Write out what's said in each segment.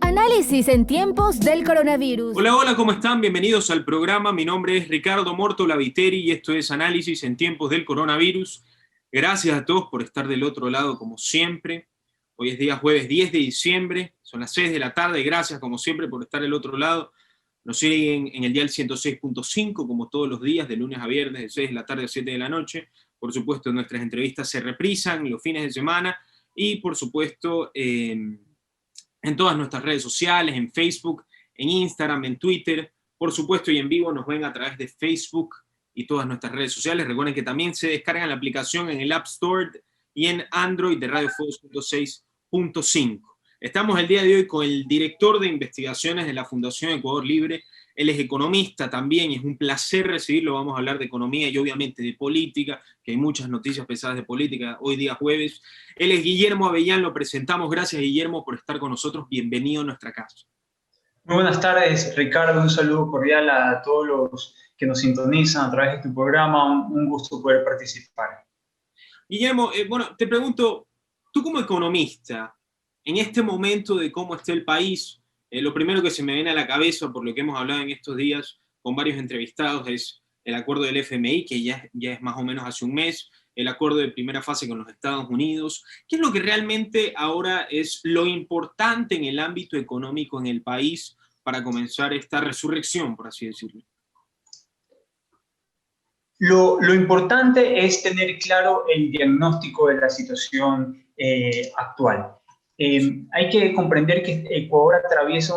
Análisis en tiempos del coronavirus. Hola, hola, ¿cómo están? Bienvenidos al programa. Mi nombre es Ricardo Mortola Viteri y esto es Análisis en tiempos del coronavirus. Gracias a todos por estar del otro lado como siempre. Hoy es día jueves 10 de diciembre, son las 6 de la tarde. Gracias como siempre por estar del otro lado. Nos siguen en el dial 106.5 como todos los días, de lunes a viernes, de 6 de la tarde a 7 de la noche. Por supuesto, nuestras entrevistas se reprisan los fines de semana y por supuesto en todas nuestras redes sociales, en Facebook, en Instagram, en Twitter, por supuesto, y en vivo nos ven a través de Facebook y todas nuestras redes sociales. Recuerden que también se descargan la aplicación en el App Store y en Android de Radio Fuego 106.5. Estamos el día de hoy con el director de investigaciones de la Fundación Ecuador Libre. Él es economista también y es un placer recibirlo. Vamos a hablar de economía y obviamente de política, que hay muchas noticias pesadas de política hoy día jueves. Él es Guillermo Avellán, lo presentamos. Gracias, Guillermo, por estar con nosotros. Bienvenido a nuestra casa. Muy buenas tardes, Ricardo. Un saludo cordial a todos los que nos sintonizan a través de tu programa. Un gusto poder participar. Guillermo, bueno, te pregunto, tú como economista, en este momento de cómo está el país, lo primero que se me viene a la cabeza, por lo que hemos hablado en estos días con varios entrevistados, es el acuerdo del FMI, que ya es más o menos hace un mes, el acuerdo de primera fase con los Estados Unidos. ¿Qué es lo que realmente ahora es lo importante en el ámbito económico en el país para comenzar esta resurrección, por así decirlo? Lo importante es tener claro el diagnóstico de la situación actual. Hay que comprender que Ecuador atraviesa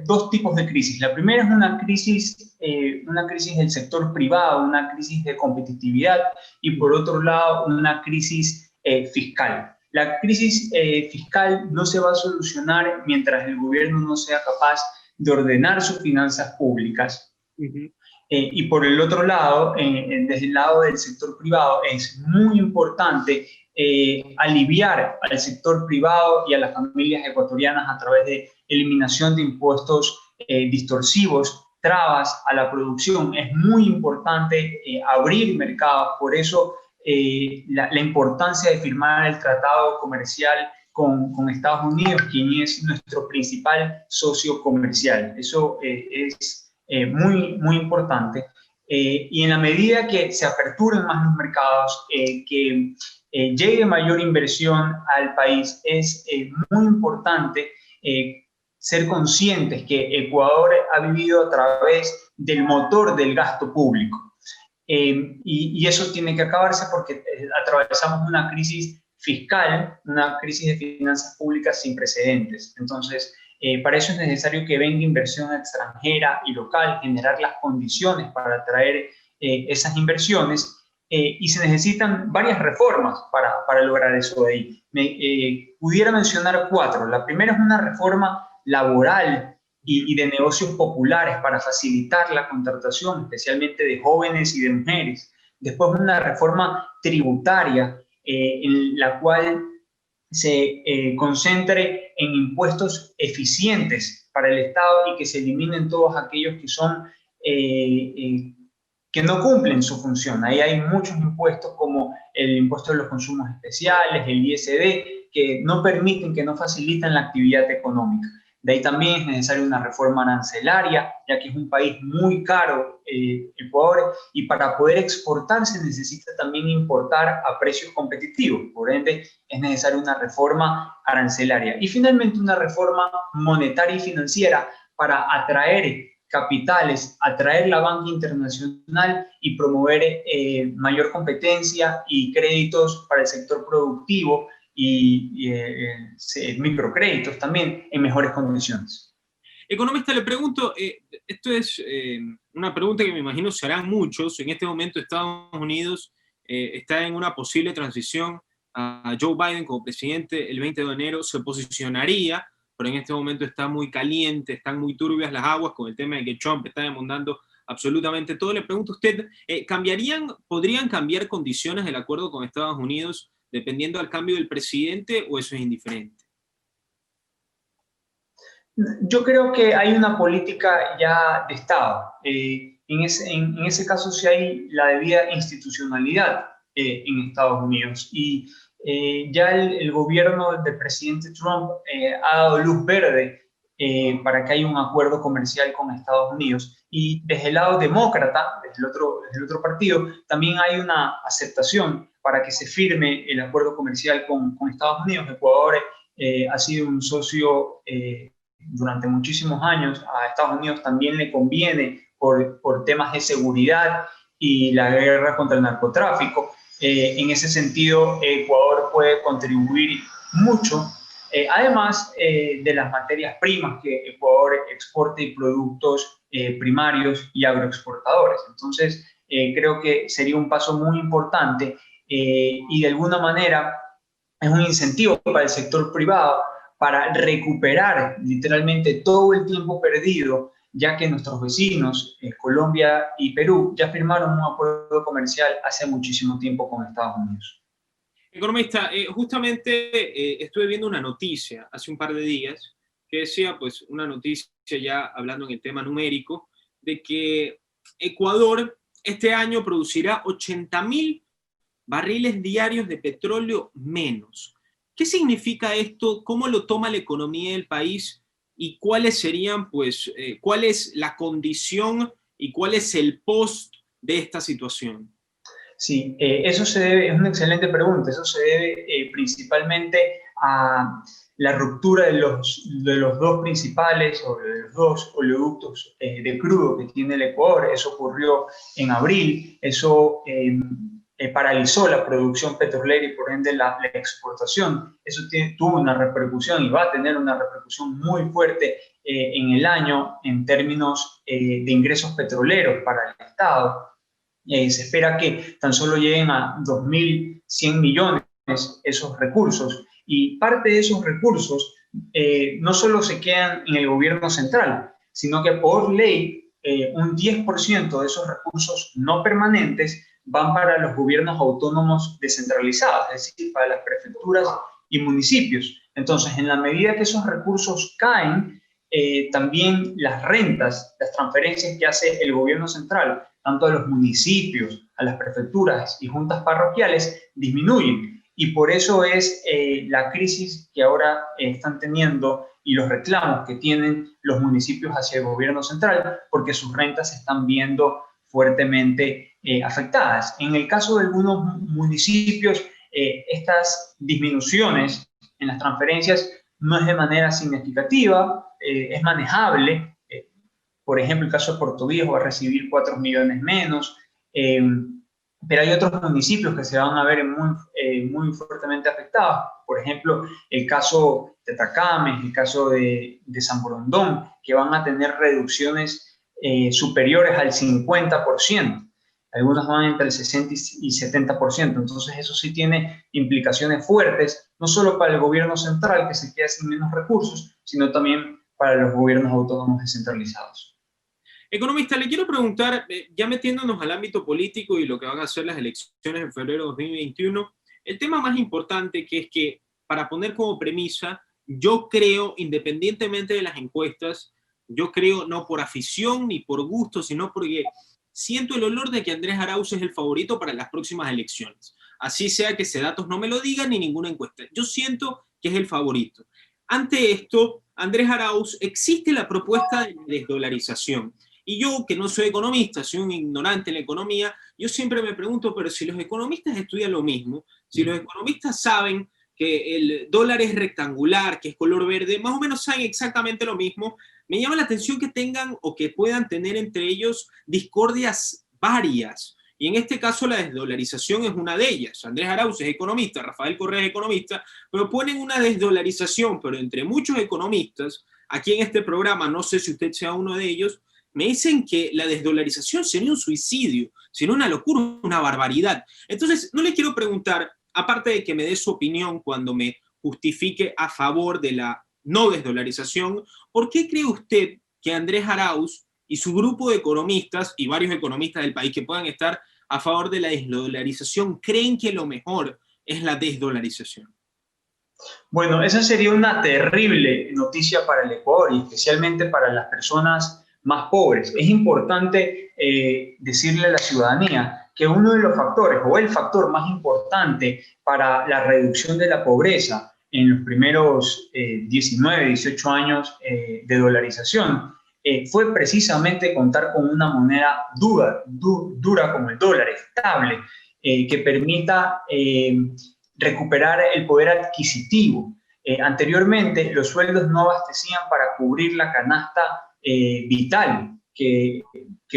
dos tipos de crisis. La primera es una crisis del sector privado, una crisis de competitividad, y por otro lado una crisis fiscal. La crisis fiscal no se va a solucionar mientras el gobierno no sea capaz de ordenar sus finanzas públicas. Y por el otro lado, desde el lado del sector privado, es muy importante aliviar al sector privado y a las familias ecuatorianas a través de eliminación de impuestos distorsivos, trabas a la producción. Es muy importante abrir mercados, por eso la importancia de firmar el tratado comercial con Estados Unidos, quien es nuestro principal socio comercial. Eso es muy importante. Y en la medida que se aperturen más los mercados, que llegue mayor inversión al país, es muy importante ser conscientes que Ecuador ha vivido a través del motor del gasto público. Y eso tiene que acabarse porque atravesamos una crisis fiscal, una crisis de finanzas públicas sin precedentes. Entonces, para eso es necesario que venga inversión extranjera y local, generar las condiciones para atraer esas inversiones, y se necesitan varias reformas para lograr eso de ahí. Pudiera mencionar 4. La primera es una reforma laboral y de negocios populares para facilitar la contratación, especialmente de jóvenes y de mujeres. Después una reforma tributaria en la cual se concentre en impuestos eficientes para el Estado y que se eliminen todos aquellos que son que no cumplen su función. Ahí hay muchos impuestos como el impuesto de los consumos especiales, el ISD, que no permiten, que no facilitan la actividad económica. De ahí también es necesaria una reforma arancelaria, ya que es un país muy caro, Ecuador, y para poder exportar se necesita también importar a precios competitivos. Por ende, es necesaria una reforma arancelaria. Y finalmente una reforma monetaria y financiera para atraer capitales, atraer la banca internacional y promover mayor competencia y créditos para el sector productivo y microcréditos también en mejores condiciones. Economista, le pregunto, esto es una pregunta que me imagino se harán muchos. En este momento Estados Unidos está en una posible transición a Joe Biden como presidente el 20 de enero. Se posicionaría, pero en este momento está muy caliente, están muy turbias las aguas con el tema de que Trump está demandando absolutamente todo. Le pregunto a usted, ¿podrían cambiar condiciones del acuerdo con Estados Unidos dependiendo del cambio del presidente o eso es indiferente? Yo creo que hay una política ya de Estado. En ese caso sí hay la debida institucionalidad en Estados Unidos. Y ya el gobierno del presidente Trump ha dado luz verde para que haya un acuerdo comercial con Estados Unidos. Y desde el lado demócrata, desde el otro partido, también hay una aceptación para que se firme el acuerdo comercial con Estados Unidos. Ecuador ha sido un socio durante muchísimos años. A Estados Unidos también le conviene por temas de seguridad y la guerra contra el narcotráfico. En ese sentido, Ecuador puede contribuir mucho, además de las materias primas que Ecuador exporta y productos primarios y agroexportadores. Entonces, creo que sería un paso muy importante y de alguna manera es un incentivo para el sector privado para recuperar literalmente todo el tiempo perdido, ya que nuestros vecinos, Colombia y Perú, ya firmaron un acuerdo comercial hace muchísimo tiempo con Estados Unidos. Economista, justamente estuve viendo una noticia hace un par de días que decía, pues una noticia ya hablando en el tema numérico, de que Ecuador este año producirá 80.000 barriles diarios de petróleo menos. ¿Qué significa esto? ¿Cómo lo toma la economía del país? ¿Y cuáles serían, pues, cuál es la condición y cuál es el post de esta situación? Sí, eso se debe, es una excelente pregunta, eso se debe principalmente a la ruptura de los dos principales o de los dos oleoductos de crudo que tiene el Ecuador. Eso ocurrió en abril, eso paralizó la producción petrolera y por ende la exportación. Eso tuvo una repercusión y va a tener una repercusión muy fuerte en el año en términos de ingresos petroleros para el Estado. Se espera que tan solo lleguen a 2.100 millones esos recursos, y parte de esos recursos no solo se quedan en el gobierno central, sino que por ley un 10% de esos recursos no permanentes van para los gobiernos autónomos descentralizados, es decir, para las prefecturas y municipios. Entonces, en la medida que esos recursos caen, también las rentas, las transferencias que hace el gobierno central, tanto a los municipios, a las prefecturas y juntas parroquiales, disminuyen. Y por eso es la crisis que ahora están teniendo y los reclamos que tienen los municipios hacia el gobierno central, porque sus rentas se están viendo fuertemente afectadas. En el caso de algunos municipios, estas disminuciones en las transferencias no es de manera significativa, es manejable. Por ejemplo, el caso de Puerto Viejo va a recibir 4 millones menos, pero hay otros municipios que se van a ver muy fuertemente afectados. Por ejemplo, el caso de Tacames, el caso de San Borondón, que van a tener reducciones superiores al 50%. Algunas van entre el 60 y 70%. Entonces, eso sí tiene implicaciones fuertes, no solo para el gobierno central, que se queda sin menos recursos, sino también para los gobiernos autónomos descentralizados. Economista, le quiero preguntar, ya metiéndonos al ámbito político y lo que van a ser las elecciones en febrero de 2021, el tema más importante que es que, para poner como premisa, yo creo, independientemente de las encuestas, yo creo no por afición ni por gusto, sino porque siento el olor de que Andrés Arauz es el favorito para las próximas elecciones. Así sea que datos no me lo digan ni ninguna encuesta. Yo siento que es el favorito. Ante esto, Andrés Arauz, existe la propuesta de desdolarización. Y yo, que no soy economista, soy un ignorante en la economía, yo siempre me pregunto, pero si los economistas estudian lo mismo, si los economistas saben que el dólar es rectangular, que es color verde, más o menos saben exactamente lo mismo, me llama la atención que tengan o que puedan tener entre ellos discordias varias. Y en este caso la desdolarización es una de ellas. Andrés Arauz es economista, Rafael Correa es economista, proponen una desdolarización, pero entre muchos economistas, aquí en este programa, no sé si usted sea uno de ellos, me dicen que la desdolarización sería un suicidio, sería una locura, una barbaridad. Entonces, no le quiero preguntar, aparte de que me dé su opinión cuando me justifique a favor de la no desdolarización, ¿por qué cree usted que Andrés Arauz y su grupo de economistas y varios economistas del país que puedan estar a favor de la desdolarización creen que lo mejor es la desdolarización? Bueno, esa sería una terrible noticia para el Ecuador y especialmente para las personas más pobres. Es importante decirle a la ciudadanía que uno de los factores o el factor más importante para la reducción de la pobreza en los primeros 19, 18 años de dolarización fue precisamente contar con una moneda dura como el dólar, estable, que permita recuperar el poder adquisitivo. Anteriormente, los sueldos no abastecían para cubrir la canasta vital que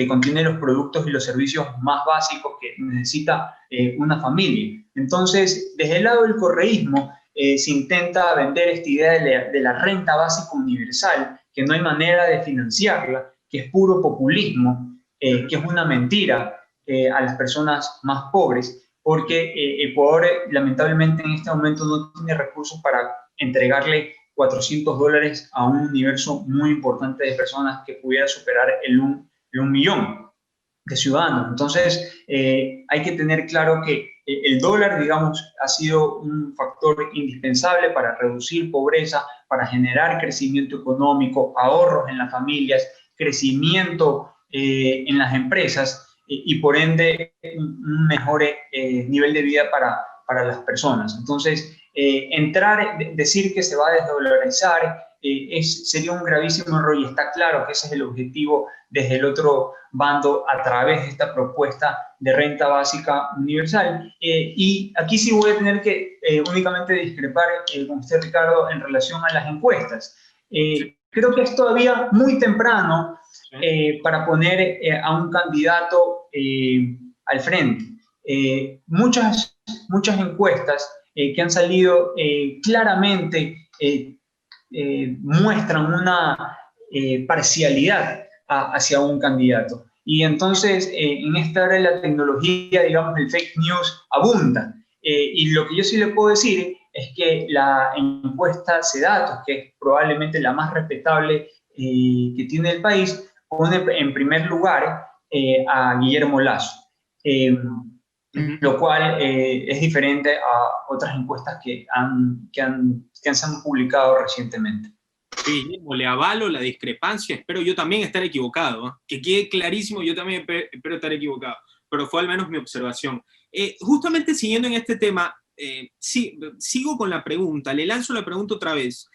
contiene los productos y los servicios más básicos que necesita una familia. Entonces, desde el lado del correísmo, se intenta vender esta idea de la renta básica universal, que no hay manera de financiarla, que es puro populismo, que es una mentira a las personas más pobres, porque Ecuador lamentablemente en este momento no tiene recursos para entregarle $400 a un universo muy importante de personas que pudiera superar el 1 millón de ciudadanos. Entonces, hay que tener claro que el dólar, digamos, ha sido un factor indispensable para reducir pobreza, para generar crecimiento económico, ahorros en las familias, crecimiento en las empresas y por ende un mejor nivel de vida para las personas. Entonces, decir que se va a desdolarizar sería un gravísimo error y está claro que ese es el objetivo desde el otro bando a través de esta propuesta de renta básica universal. Y aquí sí voy a tener que únicamente discrepar con usted, Ricardo, en relación a las encuestas. Creo que es todavía muy temprano para poner a un candidato al frente. Muchas encuestas que han salido claramente muestran una parcialidad hacia un candidato. Y entonces, en esta era de la tecnología, digamos, el fake news abunda. Y lo que yo sí le puedo decir es que la encuesta CEDATUS, que es probablemente la más respetable que tiene el país, pone en primer lugar a Guillermo Lasso. Lo cual es diferente a otras encuestas que se han publicado recientemente. Sí, le avalo la discrepancia, espero yo también estar equivocado, ¿eh? Que quede clarísimo, yo también espero estar equivocado, pero fue al menos mi observación. Justamente siguiendo en este tema, sí, sigo con la pregunta, le lanzo la pregunta otra vez.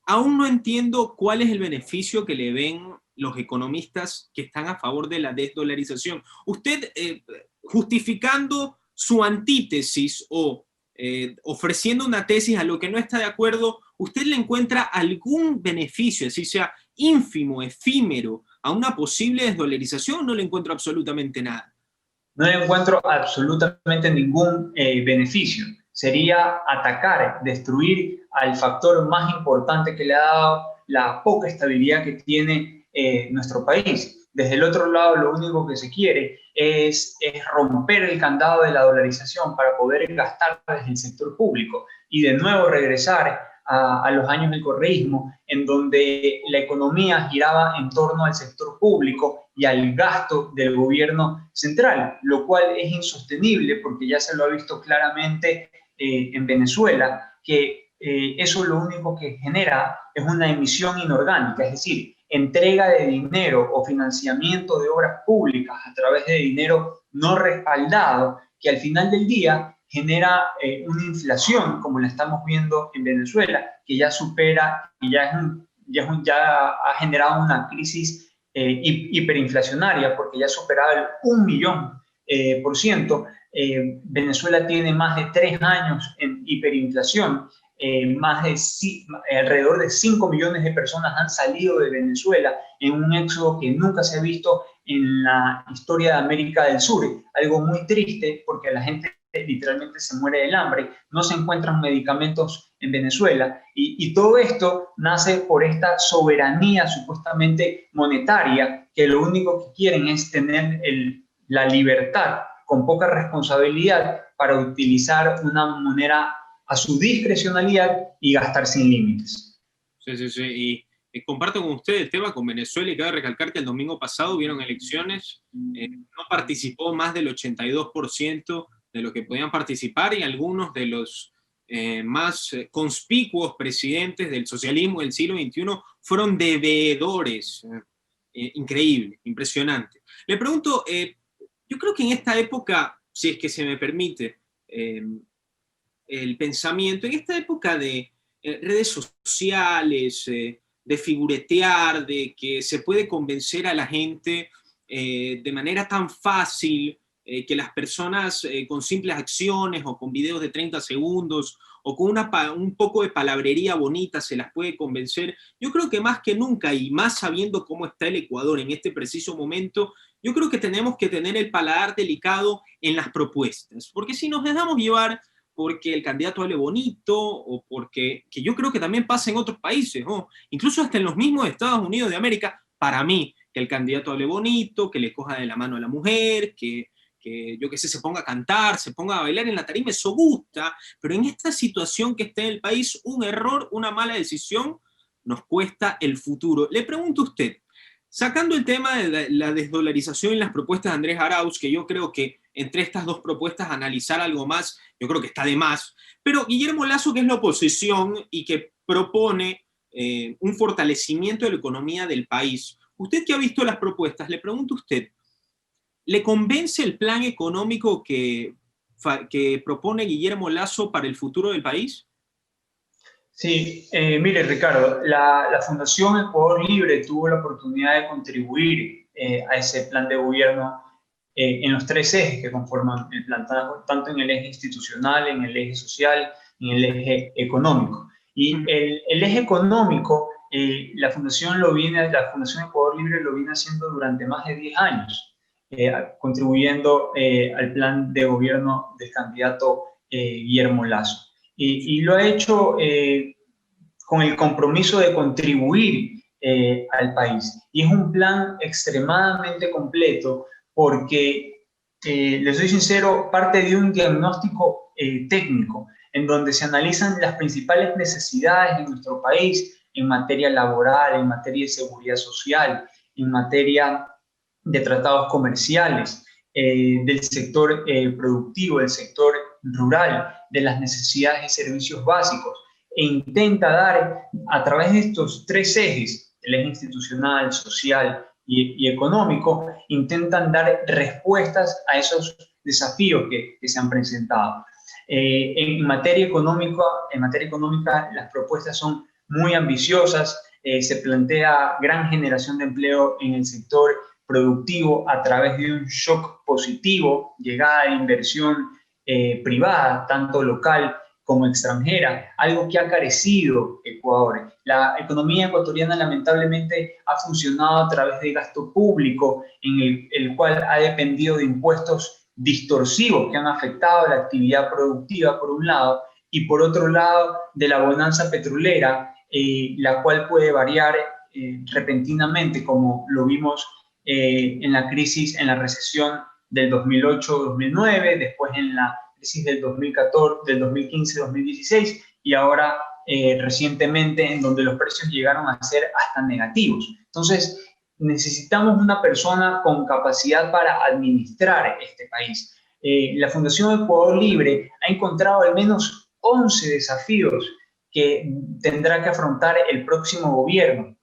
Aún no entiendo cuál es el beneficio que le ven los economistas que están a favor de la desdolarización. Usted, justificando su antítesis o ofreciendo una tesis a lo que no está de acuerdo, ¿usted le encuentra algún beneficio, así sea ínfimo, efímero, a una posible desdolarización o no le encuentro absolutamente nada? No le encuentro absolutamente ningún beneficio. Sería atacar, destruir al factor más importante que le ha dado la poca estabilidad que tiene nuestro país. Desde el otro lado, lo único que se quiere es romper el candado de la dolarización para poder gastar desde el sector público y de nuevo regresar a los años del correísmo, en donde la economía giraba en torno al sector público y al gasto del gobierno central, lo cual es insostenible porque ya se lo ha visto claramente en Venezuela, que eso lo único que genera es una emisión inorgánica, es decir, entrega de dinero o financiamiento de obras públicas a través de dinero no respaldado, que al final del día genera una inflación, como la estamos viendo en Venezuela, que ya supera y ya ha generado una crisis hiperinflacionaria, porque ya ha superado el 1 millón por ciento. Venezuela tiene más de 3 años en hiperinflación. Alrededor de 5 millones de personas han salido de Venezuela en un éxodo que nunca se ha visto en la historia de América del Sur. Algo muy triste porque la gente literalmente se muere del hambre, no se encuentran medicamentos en Venezuela y todo esto nace por esta soberanía supuestamente monetaria, que lo único que quieren es tener la libertad con poca responsabilidad para utilizar una moneda a su discrecionalidad y gastar sin límites. Sí. Y comparto con usted el tema con Venezuela y cabe recalcar que el domingo pasado hubieron elecciones, no participó más del 82% de los que podían participar y algunos de los más conspicuos presidentes del socialismo del siglo XXI fueron devedores. Increíble, impresionante. Le pregunto, yo creo que en esta época, si es que se me permite, el pensamiento en esta época de redes sociales, de figuretear, de que se puede convencer a la gente de manera tan fácil, que las personas con simples acciones o con videos de 30 segundos o con un poco de palabrería bonita se las puede convencer. Yo creo que más que nunca, y más sabiendo cómo está el Ecuador en este preciso momento, yo creo que tenemos que tener el paladar delicado en las propuestas, porque si nos dejamos llevar porque el candidato hable bonito, o porque, que yo creo que también pasa en otros países, ¿no? Incluso hasta en los mismos Estados Unidos de América, para mí, que el candidato hable bonito, que le coja de la mano a la mujer, que yo qué sé, se ponga a cantar, se ponga a bailar en la tarima, eso gusta, pero en esta situación que está en el país, un error, una mala decisión, nos cuesta el futuro. Le pregunto a usted, sacando el tema de la desdolarización y las propuestas de Andrés Arauz, que yo creo que entre estas dos propuestas analizar algo más, yo creo que está de más, pero Guillermo Lasso, que es la oposición y que propone un fortalecimiento de la economía del país, usted que ha visto las propuestas, le pregunto a usted, ¿le convence el plan económico que propone Guillermo Lasso para el futuro del país? Sí, mire Ricardo, la Fundación Ecuador Libre tuvo la oportunidad de contribuir a ese plan de gobierno en los tres ejes que conforman el plan, tanto en el eje institucional, en el eje social, en el eje económico. Y el eje económico, la Fundación Ecuador Libre lo viene haciendo durante más de 10 años, contribuyendo al plan de gobierno del candidato Guillermo Lasso. Y lo ha hecho con el compromiso de contribuir al país. Y es un plan extremadamente completo porque, les soy sincero, parte de un diagnóstico técnico en donde se analizan las principales necesidades de nuestro país en materia laboral, en materia de seguridad social, en materia de tratados comerciales, del sector productivo, del sector rural, de las necesidades y servicios básicos, e intenta dar, a través de estos tres ejes, el eje institucional, social y económico, intentan dar respuestas a esos desafíos que se han presentado. En materia económica, las propuestas son muy ambiciosas, se plantea gran generación de empleo en el sector productivo a través de un shock positivo, llegada de inversión privada, tanto local como extranjera, algo que ha carecido Ecuador. La economía ecuatoriana lamentablemente ha funcionado a través de gasto público, en el cual ha dependido de impuestos distorsivos que han afectado la actividad productiva por un lado, y por otro lado de la bonanza petrolera, la cual puede variar repentinamente, como lo vimos en la crisis, en la recesión del 2008-2009, después en la crisis del 2014, del 2015-2016 y ahora recientemente en donde los precios llegaron a ser hasta negativos. Entonces necesitamos una persona con capacidad para administrar este país. La Fundación Ecuador Libre ha encontrado al menos 11 desafíos que tendrá que afrontar el próximo gobierno.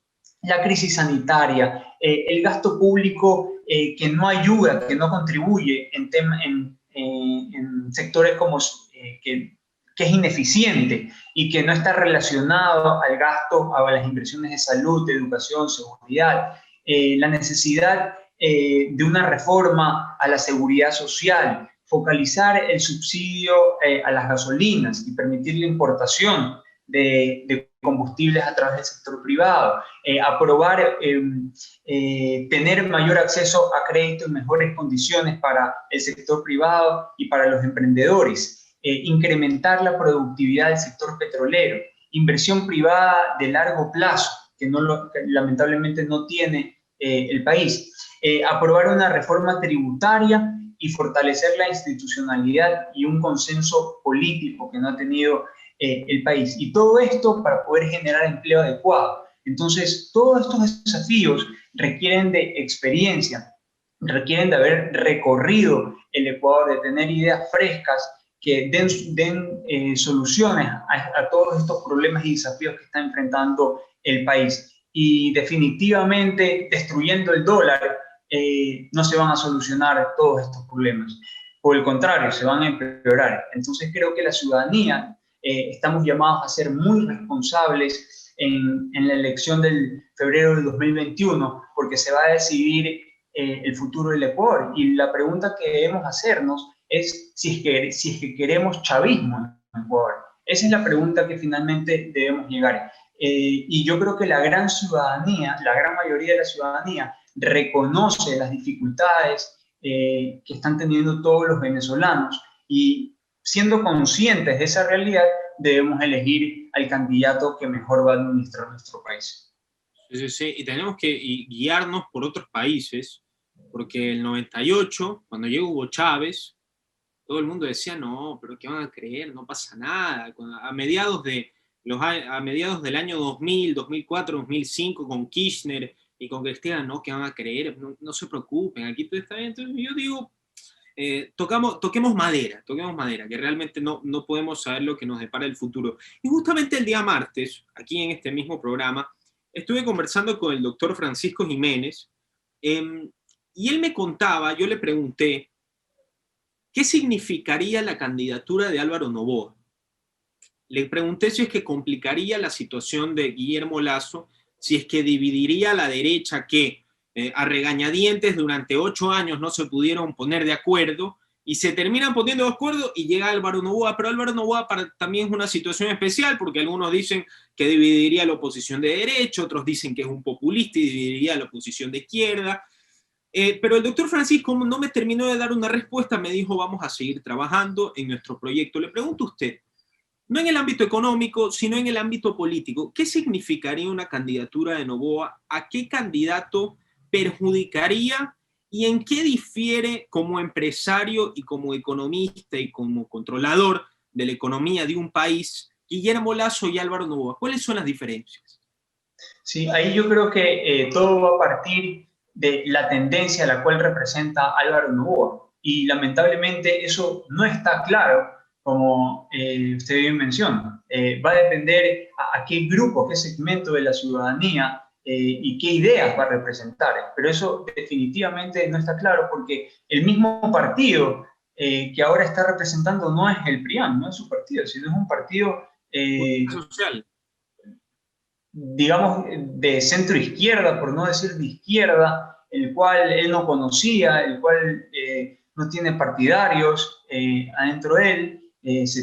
La crisis sanitaria, el gasto público que no ayuda, que no contribuye en sectores como que es ineficiente y que no está relacionado al gasto, a las inversiones de salud, de educación, seguridad, la necesidad de una reforma a la seguridad social, focalizar el subsidio a las gasolinas y permitir la importación de combustibles a través del sector privado, aprobar, tener mayor acceso a crédito en mejores condiciones para el sector privado y para los emprendedores, incrementar la productividad del sector petrolero, inversión privada de largo plazo, que lamentablemente no tiene el país, aprobar una reforma tributaria y fortalecer la institucionalidad y un consenso político que no ha tenido el país. Y todo esto para poder generar empleo adecuado. Entonces, todos estos desafíos requieren de experiencia, requieren de haber recorrido el Ecuador, de tener ideas frescas que den soluciones a todos estos problemas y desafíos que está enfrentando el país. Y definitivamente, destruyendo el dólar, no se van a solucionar todos estos problemas. por el contrario, se van a empeorar. Entonces creo que la ciudadanía estamos llamados a ser muy responsables en la elección del febrero del 2021, porque se va a decidir el futuro del Ecuador. Y la pregunta que debemos hacernos es si es que queremos chavismo en Ecuador. Esa es la pregunta que finalmente debemos llegar. Y yo creo que la gran ciudadanía, la gran mayoría de la ciudadanía, reconoce las dificultades que están teniendo todos los venezolanos, y siendo conscientes de esa realidad, debemos elegir al candidato que mejor va a administrar nuestro país. Sí, sí, y tenemos que guiarnos por otros países, porque el 98, cuando llegó Hugo Chávez, todo el mundo decía, no, pero ¿qué van a creer? No pasa nada. A mediados del año 2000, 2004, 2005, con Kirchner y con Cristina, no, ¿qué van a creer? No, no se preocupen, aquí todo está bien. Entonces yo digo, toquemos madera, que realmente no podemos saber lo que nos depara el futuro. Y justamente el día martes, aquí en este mismo programa, estuve conversando con el doctor Francisco Jiménez, y él me contaba, yo le pregunté, ¿qué significaría la candidatura de Álvaro Noboa? Le pregunté si es que complicaría la situación de Guillermo Lasso, si es que dividiría a la derecha que a regañadientes durante 8 años no se pudieron poner de acuerdo y se terminan poniendo de acuerdo y llega Álvaro Noboa, pero Álvaro Noboa también es una situación especial porque algunos dicen que dividiría a la oposición de derecha, otros dicen que es un populista y dividiría a la oposición de izquierda. Pero el doctor Francisco no me terminó de dar una respuesta, me dijo vamos a seguir trabajando en nuestro proyecto. Le pregunto a usted, no en el ámbito económico, sino en el ámbito político, ¿qué significaría una candidatura de Noboa? ¿A qué candidato perjudicaría y en qué difiere como empresario y como economista y como controlador de la economía de un país Guillermo Lasso y Álvaro Noboa? ¿Cuáles son las diferencias? Sí, ahí yo creo que todo va a partir de la tendencia a la cual representa Álvaro Noboa. Y lamentablemente eso no está claro, como usted bien menciona. Va a depender a qué grupo, qué segmento de la ciudadanía y qué ideas va a representar. Pero eso definitivamente no está claro porque el mismo partido que ahora está representando no es el PRIAN, no es su partido, sino es un partido social, digamos, de centro izquierda, por no decir de izquierda, el cual él no conocía, el cual no tiene partidarios adentro de él. Se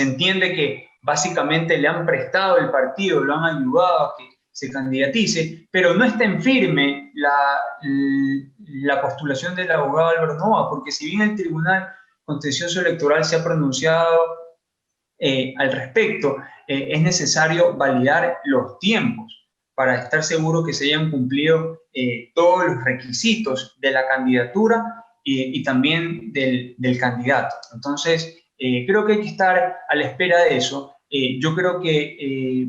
entiende que básicamente le han prestado el partido, lo han ayudado a que se candidatice, pero no está en firme la postulación del abogado Álvaro Noboa, porque si bien el Tribunal Contencioso Electoral se ha pronunciado al respecto, es necesario validar los tiempos para estar seguro que se hayan cumplido todos los requisitos de la candidatura y también del candidato. Entonces, creo que hay que estar a la espera de eso. Yo creo que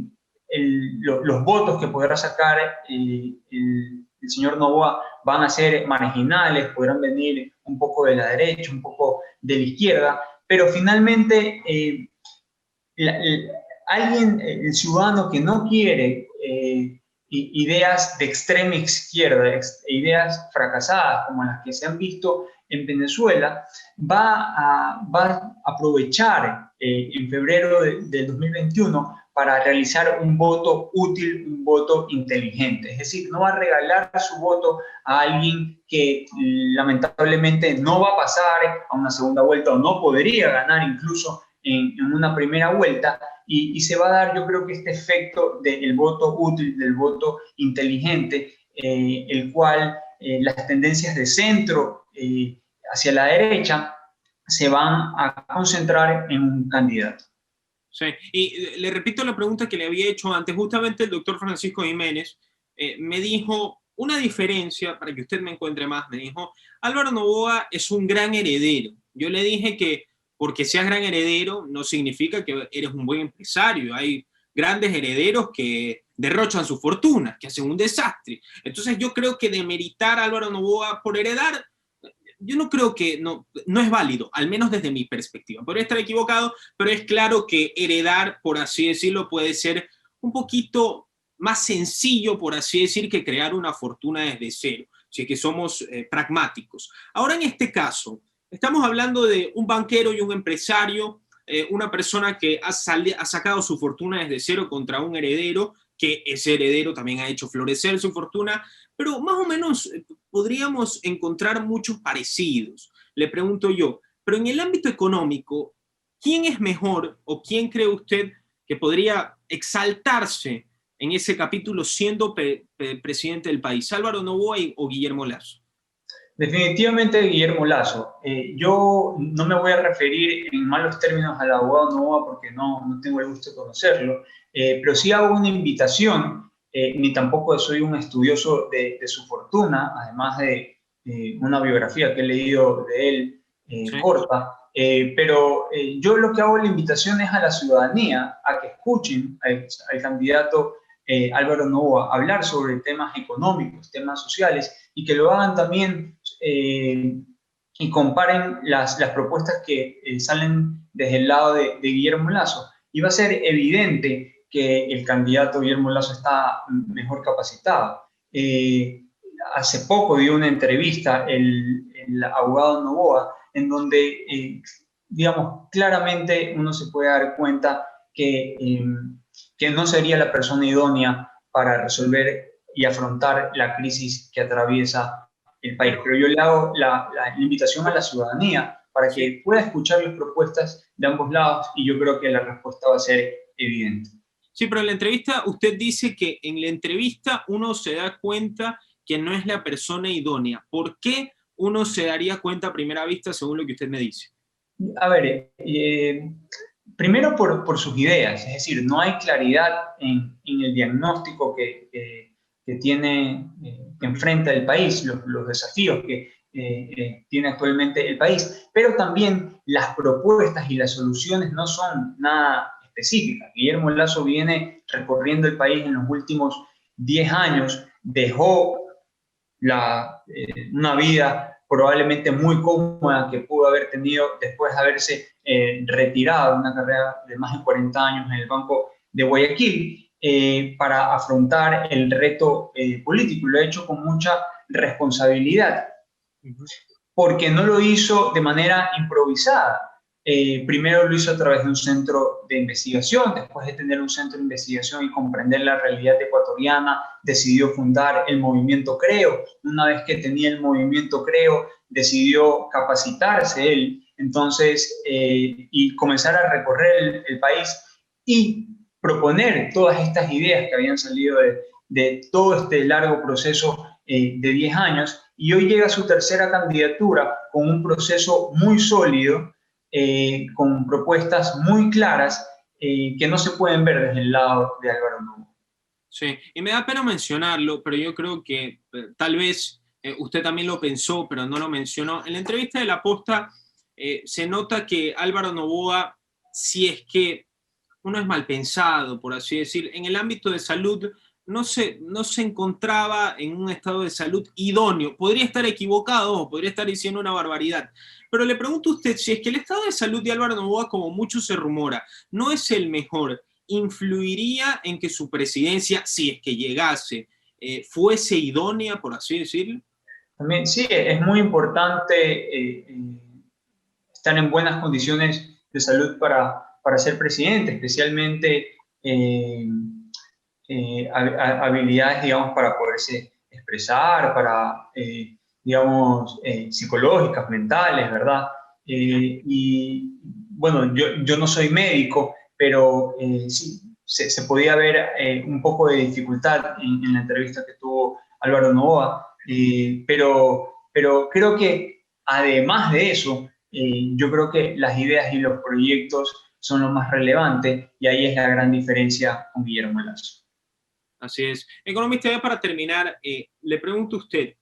los votos que podrá sacar el señor Noboa van a ser marginales, podrán venir un poco de la derecha, un poco de la izquierda, pero finalmente el ciudadano que no quiere ideas de extrema izquierda, ideas fracasadas como las que se han visto en Venezuela, va a aprovechar en febrero del 2021 para realizar un voto útil, un voto inteligente. Es decir, no va a regalar su voto a alguien que lamentablemente no va a pasar a una segunda vuelta o no podría ganar incluso en una primera vuelta, y se va a dar, yo creo que este efecto del voto útil, del voto inteligente, el cual las tendencias de centro hacia la derecha se van a concentrar en un candidato. Sí, y le repito la pregunta que le había hecho antes. Justamente el doctor Francisco Jiménez me dijo una diferencia, para que usted me encuentre más, me dijo, Álvaro Noboa es un gran heredero. Yo le dije que porque seas gran heredero no significa que eres un buen empresario. Hay grandes herederos que derrochan su fortuna, que hacen un desastre. Entonces yo creo que demeritar a Álvaro Noboa por heredar, yo no creo que, no es válido, al menos desde mi perspectiva. Podría estar equivocado, pero es claro que heredar, por así decirlo, puede ser un poquito más sencillo, por así decir, que crear una fortuna desde cero. si es que somos pragmáticos. Ahora, en este caso, estamos hablando de un banquero y un empresario, una persona que ha sacado su fortuna desde cero contra un heredero, que ese heredero también ha hecho florecer su fortuna, pero más o menos podríamos encontrar muchos parecidos. Le pregunto yo, pero en el ámbito económico, ¿quién es mejor o quién cree usted que podría exaltarse en ese capítulo siendo presidente del país? ¿Álvaro Noboa o Guillermo Lasso? Definitivamente Guillermo Lasso. Yo no me voy a referir en malos términos al abogado Noboa porque no tengo el gusto de conocerlo, pero sí hago una invitación, ni tampoco soy un estudioso de su fortuna, además de una biografía que he leído de él Sí. corta, pero yo lo que hago la invitación es a la ciudadanía a que escuchen al candidato Álvaro Noboa hablar sobre temas económicos, temas sociales, y que lo hagan también y comparen las propuestas que salen desde el lado de Guillermo Lasso. Y va a ser evidente que el candidato Guillermo Lasso está mejor capacitado. Hace poco dio una entrevista el abogado Noboa en donde, digamos, claramente uno se puede dar cuenta que no sería la persona idónea para resolver y afrontar la crisis que atraviesa el país. Pero yo le hago la invitación a la ciudadanía para que pueda escuchar las propuestas de ambos lados y yo creo que la respuesta va a ser evidente. Sí, pero en la entrevista usted dice que en la entrevista uno se da cuenta que no es la persona idónea. ¿Por qué uno se daría cuenta a primera vista según lo que usted me dice? A ver, primero por sus ideas, es decir, no hay claridad en el diagnóstico que tiene, que enfrenta el país, los desafíos que tiene actualmente el país, pero también las propuestas y las soluciones no son nada específicas. Guillermo Lasso viene recorriendo el país en los últimos 10 años, dejó una vida probablemente muy cómoda que pudo haber tenido después de haberse retirado de una carrera de más de 40 años en el Banco de Guayaquil para afrontar el reto político. Lo ha hecho con mucha responsabilidad, porque no lo hizo de manera improvisada. Primero lo hizo a través de un centro de investigación, después de tener un centro de investigación y comprender la realidad ecuatoriana, decidió fundar el movimiento Creo. Una vez que tenía el movimiento Creo, decidió capacitarse él, entonces, y comenzar a recorrer el país y proponer todas estas ideas que habían salido de todo este largo proceso de 10 años, y hoy llega a su tercera candidatura con un proceso muy sólido, con propuestas muy claras que no se pueden ver desde el lado de Álvaro Noboa. Sí, y me da pena mencionarlo, pero yo creo que tal vez usted también lo pensó, pero no lo mencionó. En la entrevista de La Posta se nota que Álvaro Noboa, si es que uno es mal pensado, por así decir, en el ámbito de salud no se encontraba en un estado de salud idóneo. Podría estar equivocado o podría estar diciendo una barbaridad. Pero le pregunto a usted, si es que el estado de salud de Álvaro Noboa, como mucho se rumora, no es el mejor, ¿influiría en que su presidencia, si es que llegase, fuese idónea, por así decirlo? También, sí, es muy importante estar en buenas condiciones de salud para ser presidente, especialmente habilidades, digamos, para poderse expresar, para, digamos, psicológicas, mentales, ¿verdad? Y bueno, yo no soy médico, pero sí, se podía ver un poco de dificultad en la entrevista que tuvo Álvaro Noboa, pero creo que además de eso, yo creo que las ideas y los proyectos son lo más relevante y ahí es la gran diferencia con Guillermo Lasso. Así es. Economista, ya para terminar, le pregunto a usted,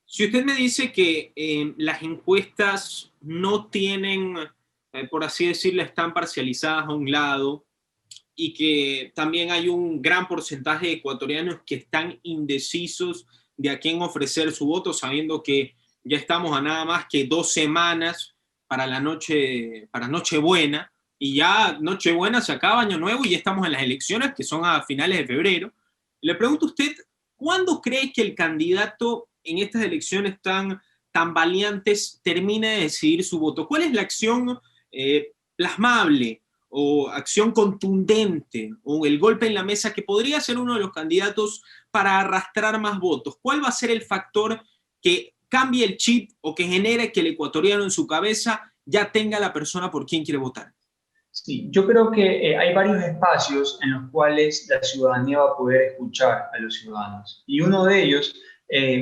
si usted me dice que las encuestas no tienen, por así decirlo, están parcializadas a un lado y que también hay un gran porcentaje de ecuatorianos que están indecisos de a quién ofrecer su voto, sabiendo que ya estamos a nada más que 2 semanas para Nochebuena, y ya Nochebuena se acaba, Año Nuevo, y ya estamos en las elecciones, que son a finales de febrero. Le pregunto a usted, ¿Cuándo crees que el candidato en estas elecciones tan valiantes termina de decidir su voto? ¿Cuál es la acción plasmable o acción contundente o el golpe en la mesa que podría ser uno de los candidatos para arrastrar más votos? ¿Cuál va a ser el factor que cambie el chip o que genere que el ecuatoriano en su cabeza ya tenga la persona por quien quiere votar? Sí, yo creo que hay varios espacios en los cuales la ciudadanía va a poder escuchar a los ciudadanos. Y uno de ellos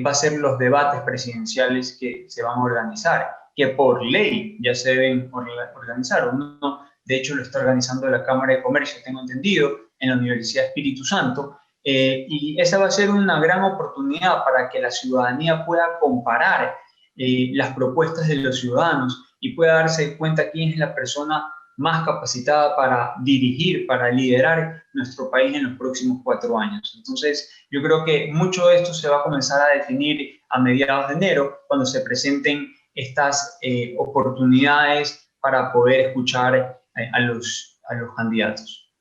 va a ser los debates presidenciales que se van a organizar, que por ley ya se deben organizar. Uno, de hecho, lo está organizando la Cámara de Comercio, tengo entendido, en la Universidad Espíritu Santo. Y esa va a ser una gran oportunidad para que la ciudadanía pueda comparar las propuestas de los ciudadanos y pueda darse cuenta quién es la persona más capacitada para dirigir, para liderar nuestro país en los próximos 4 años. Entonces, yo creo que mucho de esto se va a comenzar a definir a mediados de enero, cuando se presenten estas oportunidades para poder escuchar a los candidatos.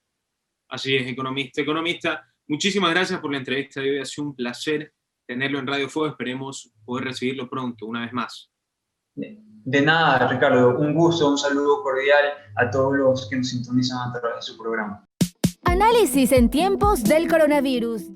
Así es, economista. Economista, muchísimas gracias por la entrevista de hoy. Ha sido un placer tenerlo en Radio Fuego. Esperemos poder recibirlo pronto, una vez más. De nada, Ricardo. Un gusto, un saludo cordial a todos los que nos sintonizan a través de su programa. Análisis en tiempos del coronavirus.